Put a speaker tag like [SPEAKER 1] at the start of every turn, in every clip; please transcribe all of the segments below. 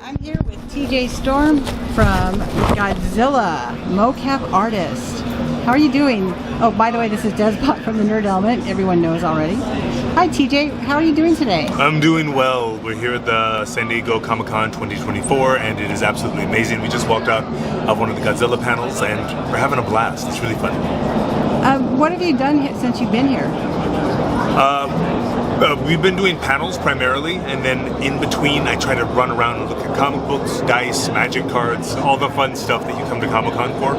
[SPEAKER 1] I'm here with TJ Storm from Godzilla, mocap artist. How are you doing? Oh, by the way, this is Desbot from the Nerd Element. Everyone knows already. Hi, TJ. How are you doing today?
[SPEAKER 2] I'm doing well. We're here at the San Diego Comic-Con 2024, and it is absolutely amazing. We just walked out of one of the Godzilla panels, and we're having a blast. It's really fun.
[SPEAKER 1] What have you done since you've been here?
[SPEAKER 2] We've been doing panels primarily, and then in between I try to run around and look at comic books, dice, magic cards, all the fun stuff that you come to Comic-Con for.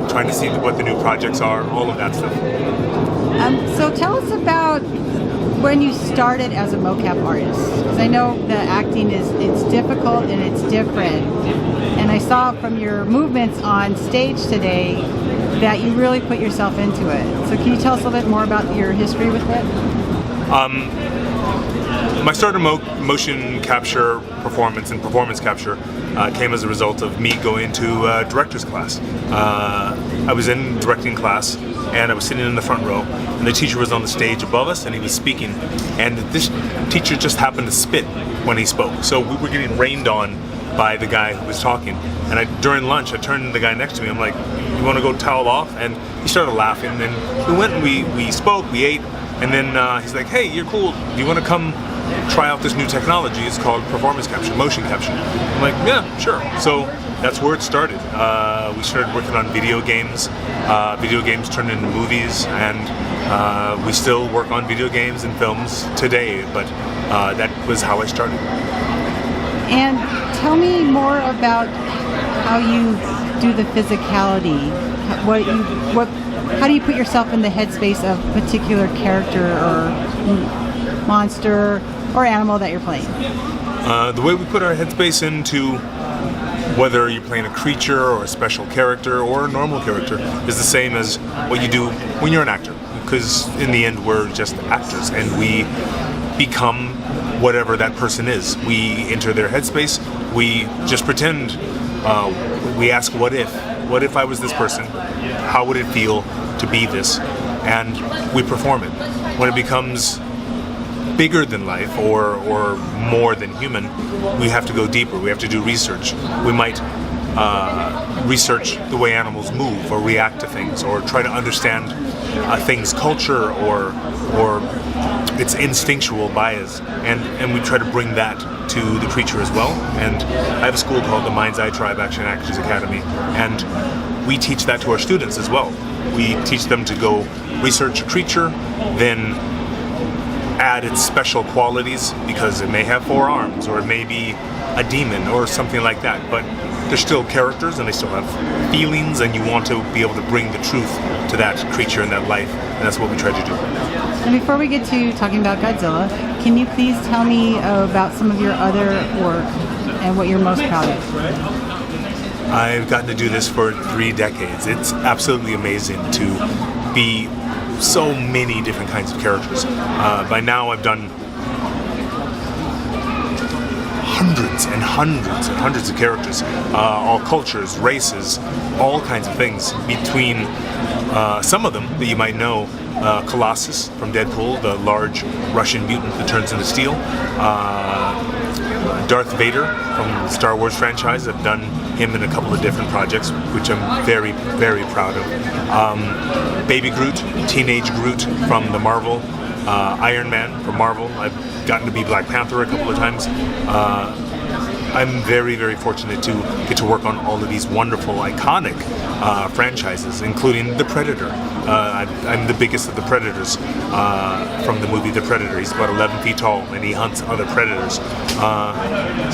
[SPEAKER 2] Trying to see what the new projects are, all of that stuff.
[SPEAKER 1] So tell us about when you started as a mocap artist. Because I know the acting it's difficult and it's different. And I saw from your movements on stage today that you really put yourself into it. So can you tell us a little bit more about your history with it?
[SPEAKER 2] My start of motion capture performance and performance capture came as a result of me going to director's class. I was in directing class and I was sitting in the front row, and the teacher was on the stage above us and he was speaking, and this teacher just happened to spit when he spoke. So we were getting rained on by the guy who was talking, and during lunch I turned to the guy next to me. I'm like, "You want to go towel off?" And he started laughing, and then we went and we spoke, we ate. And then he's like, "Hey, you're cool. Do you want to come try out this new technology? It's called performance capture, motion capture." I'm like, "Yeah, sure." So that's where it started. We started working on video games. Video games turned into movies, and we still work on video games and films today. But that was how I started.
[SPEAKER 1] And tell me more about how you do the physicality. How do you put yourself in the headspace of a particular character or monster or animal that you're playing?
[SPEAKER 2] The way we put our headspace into whether you're playing a creature or a special character or a normal character is the same as what you do when you're an actor. Because in the end, we're just actors, and we become whatever that person is. We enter their headspace. We just pretend. We ask, "What if? What if I was this person? How would it feel to be this?" And we perform it. When it becomes bigger than life or more than human, we have to go deeper. We have to do research. We might research the way animals move or react to things, or try to understand a thing's culture or its instinctual bias, and we try to bring that to the creature as well. And I have a school called the Mind's Eye Tribe Action Actors Academy, and we teach that to our students as well. We teach them to go research a creature, then add its special qualities, because it may have 4 arms, or it may be a demon or something like that, but they're still characters and they still have feelings, and you want to be able to bring the truth to that creature and that life, and that's what we try to do.
[SPEAKER 1] And before we get to talking about Godzilla, can you please tell me about some of your other work and what you're most proud of?
[SPEAKER 2] I've gotten to do this for 3 decades. It's absolutely amazing to be so many different kinds of characters. By now I've done hundreds and hundreds and hundreds of characters, all cultures, races, all kinds of things. Between some of them that you might know, Colossus from Deadpool, the large Russian mutant that turns into steel. Darth Vader from the Star Wars franchise. I've done him in a couple of different projects, which I'm very, very proud of. Baby Groot, Teenage Groot from the Marvel. Iron Man from Marvel. I've gotten to be Black Panther a couple of times. I'm very, very fortunate to get to work on all of these wonderful, iconic franchises, including The Predator. I'm the biggest of the Predators from the movie The Predator. He's about 11 feet tall, and he hunts other predators.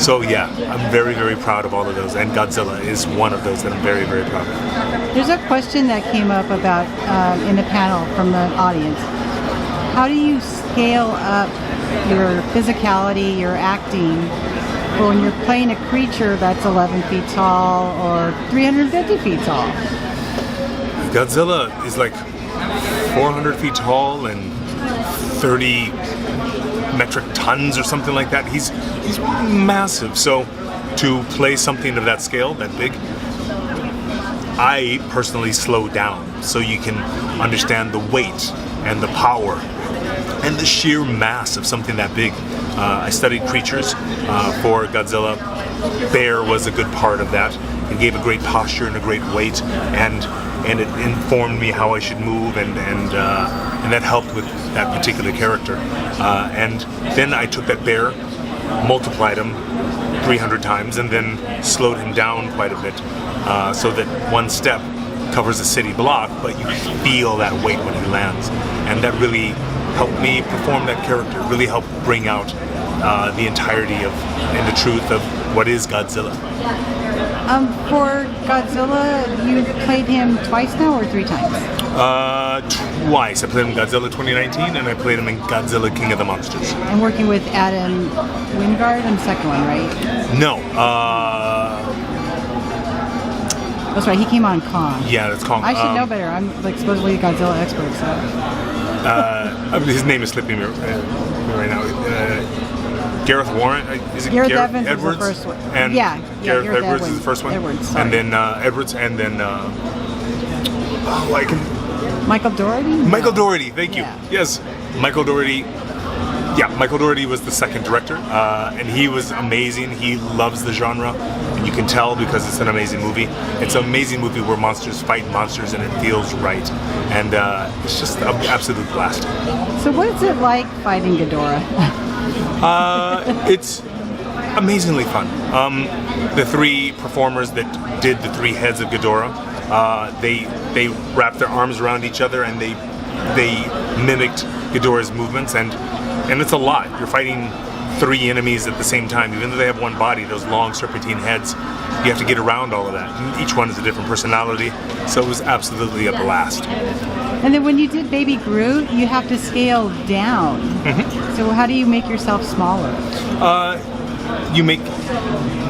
[SPEAKER 2] So yeah, I'm very, very proud of all of those, and Godzilla is one of those that I'm very, very proud of.
[SPEAKER 1] There's a question that came up about in the panel from the audience. How do you scale up your physicality, your acting, when you're playing a creature that's 11 feet tall or 350 feet tall?
[SPEAKER 2] Godzilla is like 400 feet tall and 30 metric tons or something like that. He's massive. So to play something of that scale, that big, I personally slow down so you can understand the weight and the power and the sheer mass of something that big. I studied creatures for Godzilla. Bear was a good part of that. It gave a great posture and a great weight, and it informed me how I should move, and that helped with that particular character. And then I took that bear, multiplied him 300 times, and then slowed him down quite a bit, so that one step covers a city block, but you feel that weight when he lands, and that really helped me perform that character. Really helped bring out the entirety of and the truth of what is Godzilla.
[SPEAKER 1] For Godzilla, you played him twice now or 3 times?
[SPEAKER 2] Twice. I played him in Godzilla 2019, and I played him in Godzilla King of the Monsters.
[SPEAKER 1] And working with Adam Wingard on the second one, right?
[SPEAKER 2] No.
[SPEAKER 1] That's right, he came on Kong.
[SPEAKER 2] Yeah, that's Kong.
[SPEAKER 1] I should know better. I'm like supposedly a Godzilla expert, so.
[SPEAKER 2] His name is slipping me right now. Gareth Warren, is it
[SPEAKER 1] Gareth
[SPEAKER 2] Gareth
[SPEAKER 1] Evans
[SPEAKER 2] Edwards?
[SPEAKER 1] is the first one.
[SPEAKER 2] And
[SPEAKER 1] yeah,
[SPEAKER 2] Gareth
[SPEAKER 1] Edwards
[SPEAKER 2] Edwards is the first one.
[SPEAKER 1] Edwards, sorry.
[SPEAKER 2] And then Edwards, and then
[SPEAKER 1] Michael Dougherty?
[SPEAKER 2] Michael
[SPEAKER 1] No.
[SPEAKER 2] Dougherty, thank you.
[SPEAKER 1] Yeah.
[SPEAKER 2] Yes, Michael Dougherty. Yeah, Michael Dougherty was the second director, and he was amazing. He loves the genre, and you can tell because it's an amazing movie. It's an amazing movie where monsters fight monsters, and it feels right. And it's just an absolute blast.
[SPEAKER 1] So what is it like fighting Ghidorah?
[SPEAKER 2] It's amazingly fun. The 3 performers that did the 3 heads of Ghidorah, they wrapped their arms around each other, and they mimicked Ghidorah's movements, and it's a lot. You're fighting 3 enemies at the same time. Even though they have one body, those long serpentine heads, you have to get around all of that. And each one is a different personality, so it was absolutely a blast.
[SPEAKER 1] And then when you did Baby Groot, you have to scale down.
[SPEAKER 2] Mm-hmm.
[SPEAKER 1] So how do you make yourself smaller?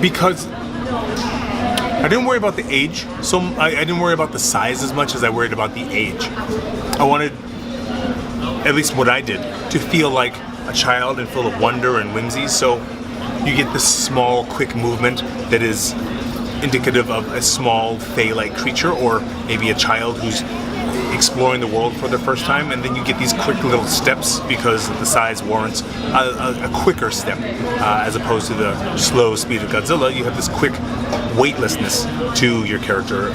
[SPEAKER 2] Because I didn't worry about the age, so I didn't worry about the size as much as I worried about the age. I wanted, at least what I did, to feel like a child and full of wonder and whimsy. So you get this small, quick movement that is indicative of a small Fey-like creature, or maybe a child who's exploring the world for the first time, and then you get these quick little steps because the size warrants a quicker step, as opposed to the slow speed of Godzilla. You have this quick weightlessness to your character,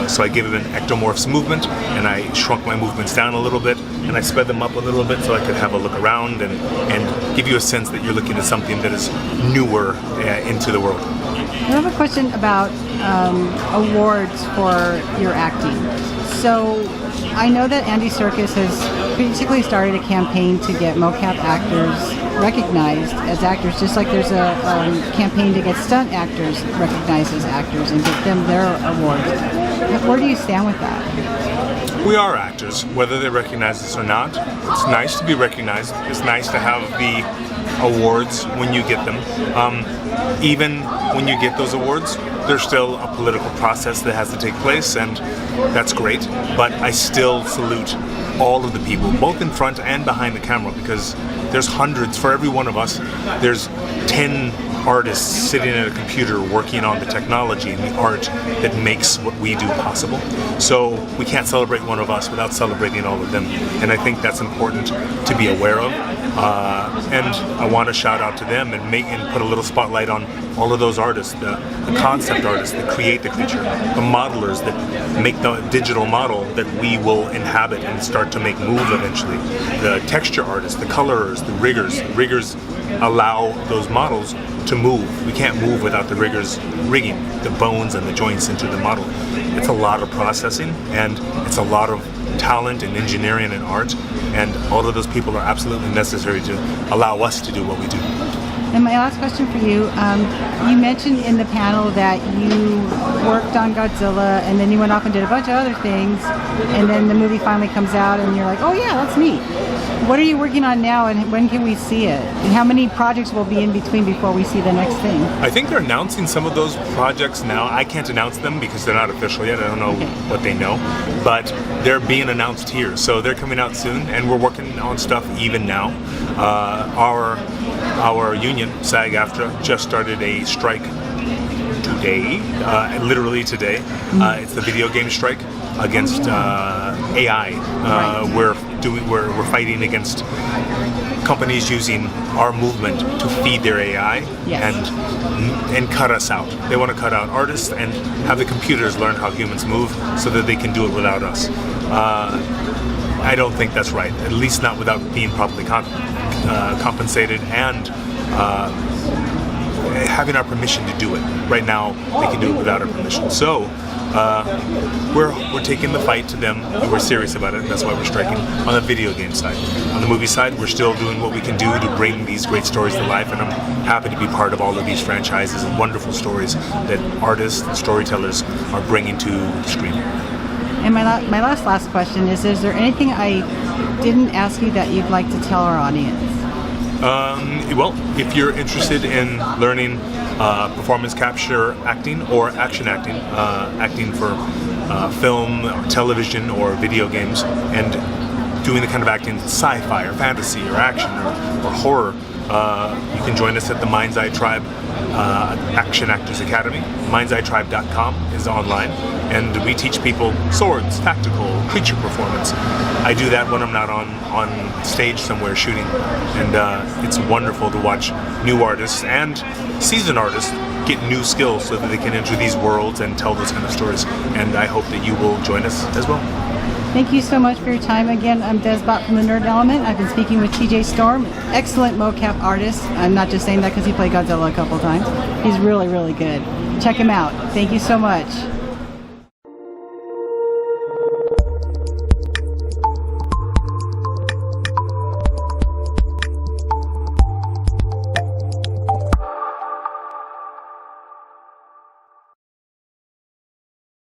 [SPEAKER 2] so I gave him an ectomorph's movement, and I shrunk my movements down a little bit, and I sped them up a little bit so I could have a look around and give you a sense that you're looking at something that is newer into the world.
[SPEAKER 1] I have a question about awards for your acting. So I know that Andy Serkis has basically started a campaign to get mocap actors recognized as actors, just like there's a campaign to get stunt actors recognized as actors and get them their awards. Where do you stand with that?
[SPEAKER 2] We are actors, whether they recognize us or not. It's nice to be recognized. It's nice to have the awards when you get them. Even when you get those awards, there's still a political process that has to take place, and that's great. But I still salute all of the people, both in front and behind the camera, because there's hundreds for every one of us. There's 10 artists sitting at a computer working on the technology and the art that makes what we do possible. So we can't celebrate one of us without celebrating all of them. And I think that's important to be aware of. And I want to shout out to them and put a little spotlight on all of those artists, the concept artists that create the creature, the modelers that make the digital model that we will inhabit and start to make move eventually, the texture artists, the colorers, the riggers. Riggers allow those models to move. We can't move without the riggers rigging the bones and the joints into the model. It's a lot of processing, and it's a lot of talent and engineering and art, and all of those people are absolutely necessary to allow us to do what we do.
[SPEAKER 1] And my last question for you, you mentioned in the panel that you worked on Godzilla and then you went off and did a bunch of other things, and then the movie finally comes out and you're like, oh yeah, that's neat. What are you working on now, and when can we see it? And how many projects will be in between before we see the next thing?
[SPEAKER 2] I think they're announcing some of those projects now. I can't announce them because they're not official yet. I don't know what they know, but they're being announced here. So they're coming out soon, and we're working on stuff even now. Our union, SAG-AFTRA, just started a strike today, literally today. It's the video game strike. against AI. We're fighting against companies using our movement to feed their AI and cut us out. They want to cut out artists and have the computers learn how humans move so that they can do it without us. I don't think that's right, at least not without being properly compensated and having our permission to do it. Right now, they can do it without our permission. So we're taking the fight to them, and we're serious about it, and that's why we're striking on the video game side. On the movie side, we're still doing what we can do to bring these great stories to life, and I'm happy to be part of all of these franchises and wonderful stories that artists and storytellers are bringing to the screen.
[SPEAKER 1] And my last question is there anything I didn't ask you that you'd like to tell our audience?
[SPEAKER 2] Well, if you're interested in learning performance capture acting or action acting, acting for film or television or video games, and doing the kind of acting sci-fi or fantasy or action or horror, you can join us at the Mind's Eye Tribe Action Actors Academy. Mind'sEyeTribe.com is online, and we teach people swords, tactical, creature performance. I do that when I'm not on stage somewhere shooting, and it's wonderful to watch new artists and seasoned artists get new skills so that they can enter these worlds and tell those kind of stories, and I hope that you will join us as well.
[SPEAKER 1] Thank you so much for your time. Again, I'm Desbot from the Nerd Element. I've been speaking with TJ Storm, excellent mocap artist. I'm not just saying that because he played Godzilla a couple times. He's really, really good. Check him out. Thank you so much.